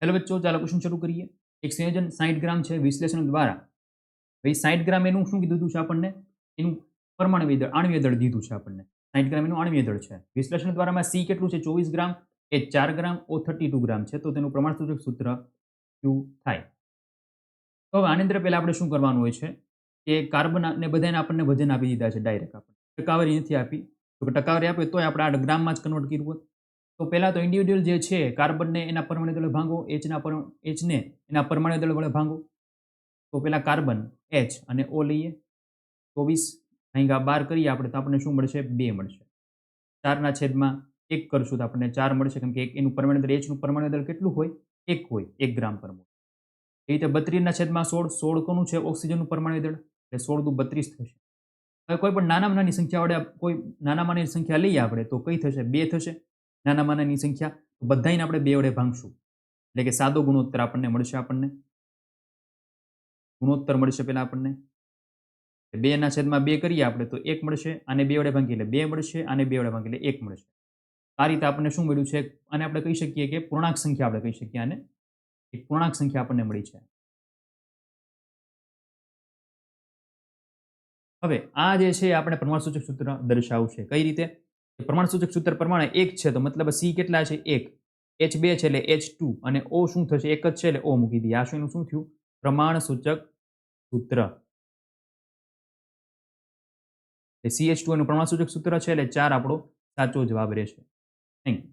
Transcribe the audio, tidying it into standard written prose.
ચાલો બચ્ચો, ચાલો ક્વેશ્ચન શરૂ કરીએ. એક સંયોજન 60 ગ્રામ છે, વિશ્લેષણ દ્વારા ભાઈ 60 ગ્રામ એનું શું કીધું છે આપણને? એનું પરમાણુ દળ, આણ્વીય દળ દીધું છે આપણને. 60 ગ્રામ એનું આણ્વીય દળ છે. વિશ્લેષણ દ્વારામાં સી કેટલું છે? 24 ગ્રામ, એ 4 ગ્રામ, ઓ 32 ગ્રામ છે. તો તેનું પ્રમાણસૂચક સૂત્ર ક્યુ થાય. તો હવે આની અંદર પહેલા આપણે શું કરવાનું હોય છે કે કાર્બન ને બધાને આપણને વજન આપી દીધા છે ડાયરેક્ટ. આપણે ટકાવારી નથી આપી. તો ટકાવારી આપે તોય આપણે આ ગ્રામમાં જ કન્વર્ટ કર્યું હોત. તો પહેલા તો ઇન્ડિવિડ્યુઅલ જે છે કાર્બનને એના પરમાણુ દળે ભાંગો, એચને એના પરમાણુ દળ વડે ભાંગો. તો પેલા કાર્બન એચ અને ઓ લઈએ. 24 ભાંગ્યા 12 કરીએ આપણે તો આપણને શું મળશે? 2 મળશે. 4 ના છેદમાં 1 કરશું તો આપણને 4 મળશે, કેમ કે એનું પરમાણુ દળ, એચનું પરમાણુ દળ કેટલું હોય? 1 હોય, 1 ગ્રામ પર મોલ. એ રીતે 32 ના છેદમાં 16, 16 કોનું છે? ઓક્સિજનનું પરમાણુ દળ, એટલે 16 દુ 32 થશે. હવે કોઈ પણ નાનામાં નાની સંખ્યા વડે કોઈ નાનામાં નાની સંખ્યા લઈએ આપણે તો કઈ થશે? 2 થશે. નાનામાં નાની સંખ્યા બધાને આપણે 2 વડે ભાંગશું, એટલે કે સાદો ગુણોત્તર આપણને મળશે. ગુણોત્તર મળશે પેલા આપણને 2 ના છેદમાં 2 કરીએ આપણે તો 1 મળશે, આને 2 વડે ભાંગીએ એટલે 2 મળશે, આને 2 વડે ભાંગીએ એટલે 1 મળશે. આ રીતે આપણને શું મળ્યું છે? આને આપણે કહી શકીએ કે પૂર્ણાંક સંખ્યા આપણે કહી શકીએ આને. એક પૂર્ણાંક સંખ્યા આપણને મળી છે. હવે આ જે છે આપણે પ્રમાણસૂચક સૂત્ર દર્શાવવું છે. કઈ રીતે? પ્રમાણસૂચક સૂત્ર પ્રમાણે 1 છે તો મતલબ સી કેટલા છે? 1. H 2 છે એટલે H2 અને O શું થશે? 1 જ છે એટલે O મૂકી દઈએ. આ શું થયું? પ્રમાણસૂચક સૂત્ર. CH2 એનું પ્રમાણસૂચક સૂત્ર છે એટલે 4 આપણો સાચો જવાબ રહેશે. Thank you.